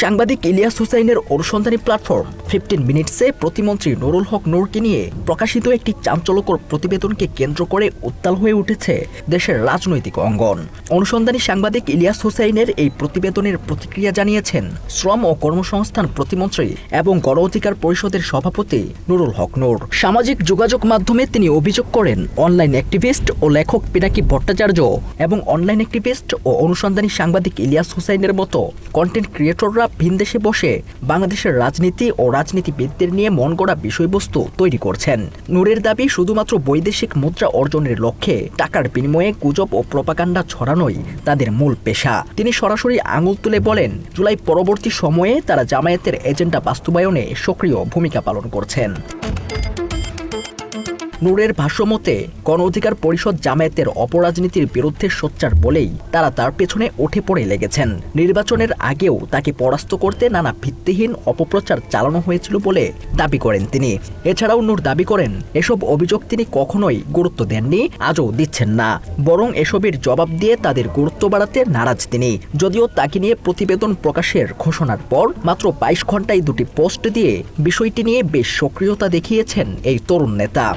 সাংবাদিক ইলিয়াস হুসাইনের অনুসন্ধানী প্ল্যাটফর্ম 15 মিনিটসে প্রতিমন্ত্রী নুরুল হক নূরকে নিয়ে প্রকাশিত একটি চাঞ্চল্যকর প্রতিবেদনকে কেন্দ্র করে উত্তাল হয়ে উঠেছে দেশের রাজনৈতিক অঙ্গন। অনুসন্ধানী সাংবাদিক ইলিয়াস হুসাইনের এই প্রতিবেদনের প্রতিক্রিয়া জানিয়েছেন শ্রম ও কর্মসংস্থান প্রতিমন্ত্রী এবং গণ অধিকার পরিষদের সভাপতি নুরুল হক নূর। সামাজিক যোগাযোগ মাধ্যমে তিনি অভিযোগ করেন অনলাইন অ্যাক্টিভিস্ট ও লেখক পিনাকি ভট্টাচার্য এবং অনলাইন অ্যাক্টিভিস্ট ও অনুসন্ধানী সাংবাদিক ইলিয়াস হুসাইনের মতো কন্টেন্ট ক্রিয়েটররা ভিনদেশে বসে বাংলাদেশের রাজনীতি ও রাজনীতিবিদদের নিয়ে মন গড়া বিষয়বস্তু তৈরি করছেন। নূরের দাবি শুধুমাত্র বৈদেশিক মুদ্রা অর্জনের লক্ষ্যে টাকার বিনিময়ে গুজব ও প্রপাগান্ডা ছড়ানোই তাদের মূল পেশা। তিনি সরাসরি আঙুল তুলে বলেন, জুলাই পরবর্তী সময়ে তারা জামায়াতের এজেন্ডা বাস্তবায়নে সক্রিয় ভূমিকা পালন করছেন। নূরের ভাষ্যমতে গণ অধিকার পরিষদ জামায়াতের অপরাজনীতির বিরুদ্ধে সোচ্চার বলেই তারা তার পেছনে উঠে পড়ে লেগেছেন। নির্বাচনের আগেও তাকে পরাস্ত করতে নানা ভিত্তিহীন অপপ্রচার চালানো হয়েছিল বলে দাবি করেন তিনি। এছাড়াও নূর দাবি করেন এসব অভিযোগ তিনি কখনোই গুরুত্ব দেননি, আজও দিচ্ছেন না, বরং এসবের জবাব দিয়ে তাদের গুরুত্ব বাড়াতে নারাজ তিনি। যদিও তাকে নিয়ে প্রতিবেদন প্রকাশের ঘোষণার পর মাত্র 22 ঘন্টায় 2টি পোস্ট দিয়ে বিষয়টি নিয়ে বেশ সক্রিয়তা দেখিয়েছেন এই তরুণ নেতা।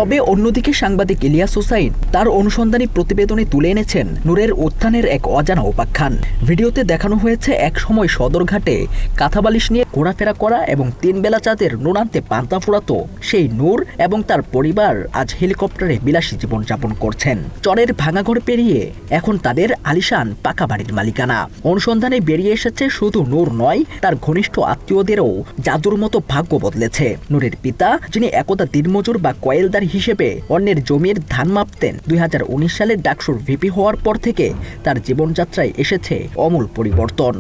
তবে অন্যদিকে সাংবাদিক ইলিয়াস হুসাইন তার অনুসন্ধানী প্রতিবেদনে তুলে এনেছেন নূরের উত্থানের এক অজানা উপাখ্যান। ভিডিওতে দেখানো হয়েছে এক সময় সদরঘাটে কাঁথাবালিশ নিয়ে ঘোরাফেরা করা এবং 3 বেলা চাঁদের নুনান্তে পান্তা ফুরাতো সেই নূর এবং তার পরিবার আজ হেলিকপ্টারে বিলাসী জীবনযাপন করছেন। চরের ভাঙাঘর পেরিয়ে এখন তাদের আলিশান পাকা বাড়ির মালিকানা। অনুসন্ধানে বেরিয়ে এসেছে শুধু নূর নয়, তার ঘনিষ্ঠ আত্মীয়দেরও জাদুর মতো ভাগ্য বদলেছে। নূরের পিতা, যিনি একদা দিনমজুর বা কয়েলদার হিসেবে অন্যের জমির ধান মাপতেন, 2019 সালে ডাকসুর ভিপি হওয়ার পর থেকে তার জীবনযাত্রায় এসেছে আমূল পরিবর্তন।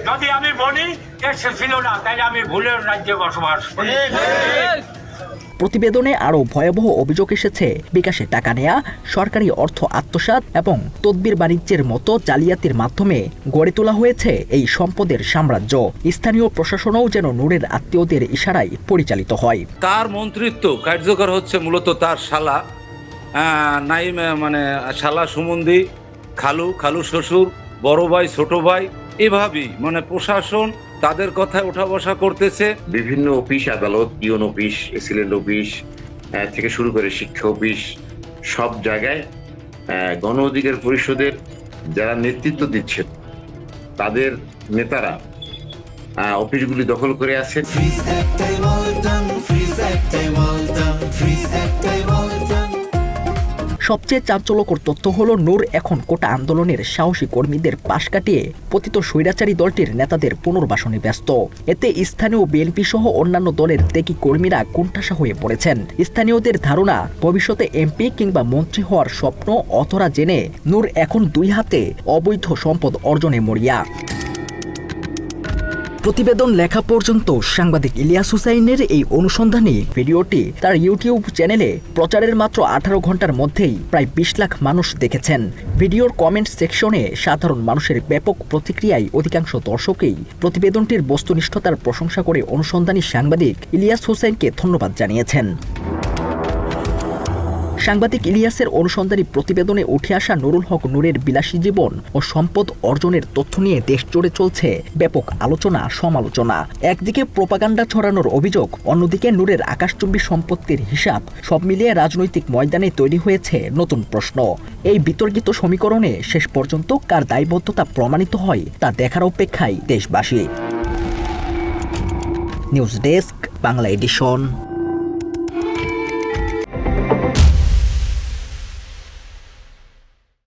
যদি আমি বলি ছিল না, তাই আমি ভুলের রাজ্যে বসবাস করি। প্রতিবেদনে আরও ভয়াবহ অভিযোগ এসেছে বিকাশে টাকা নেয়া, সরকারি অর্থ আত্মসাৎ এবং তদবির বাণিজ্যের মতো জালিয়াতির মাধ্যমে গড়ে তোলা হয়েছে এই সম্পদের সাম্রাজ্য। স্থানীয় প্রশাসনও যেন নূরের আত্মীয়দের ইশারায় পরিচালিত হয়। তার মন্ত্রিত্ব কার্যকর হচ্ছে মূলত তার শালা নাইম, মানে শালা সুমন্দি, খালু শ্বশুর, বড় ভাই, ছোট ভাই, এভাবেই মানে প্রশাসন তাদের কথায় ওঠা বসা করতেছে। বিভিন্ন অফিস আদালত, ইউন অফিস, এসিলেন্ট অফিস থেকে শুরু করে শিক্ষা অফিস, সব জায়গায় গণ অধিকার পরিষদের যারা নেতৃত্ব দিচ্ছেন তাদের নেতারা অফিসগুলি দখল করে আছেন। সবচেয়ে চাঞ্চল্যকর তথ্য হলো নূর এখন কোটা আন্দোলনের সাহসী কর্মীদের পাশ কাটিয়ে পতিত স্বৈরাচারী দলটির নেতাদের পুনর্বাসনে ব্যস্ত। এতে স্থানীয় বিএনপি সহ অন্যান্য দলের ত্যাগী কর্মীরা কোণঠাসা হয়ে পড়েছেন। স্থানীয়দের ধারণা, ভবিষ্যতে এমপি কিংবা মন্ত্রী হওয়ার স্বপ্ন অধরা জেনে নূর এখন 2 হাতে অবৈধ সম্পদ অর্জনে মরিয়া। প্রতিবেদন লেখা পর্যন্ত সাংবাদিক ইলিয়াস হুসাইনের এই অনুসন্ধানী ভিডিওটি তার ইউটিউব চ্যানেলে প্রচারের মাত্র 18 ঘন্টার মধ্যেই প্রায় 20 লাখ মানুষ দেখেছেন। ভিডিওর কমেন্ট সেকশনে সাধারণ মানুষের ব্যাপক প্রতিক্রিয়ায় অধিকাংশ দর্শকই প্রতিবেদনটির বস্তুনিষ্ঠতার প্রশংসা করে অনুসন্ধানী সাংবাদিক ইলিয়াস হুসাইনকে ধন্যবাদ জানিয়েছেন। সাংবাদিক ইলিয়াসের অনুসন্ধানী প্রতিবেদনে উঠে আসা নুরুল হক নূরের বিলাসী জীবন ও সম্পদ অর্জনের তথ্য নিয়ে দেশ জুড়ে চলছে ব্যাপক আলোচনা সমালোচনা। একদিকে প্রোপাগান্ডা ছড়ানোর অভিযোগ, অন্যদিকে নূরের আকাশচুম্বী সম্পত্তির হিসাব, সব মিলিয়ে রাজনৈতিক ময়দানে তৈরি হয়েছে নতুন প্রশ্ন। এই বিতর্কিত সমীকরণে শেষ পর্যন্ত কার দায়বদ্ধতা প্রমাণিত হয় তা দেখার অপেক্ষায় দেশবাসী। News desk, Bangla addition.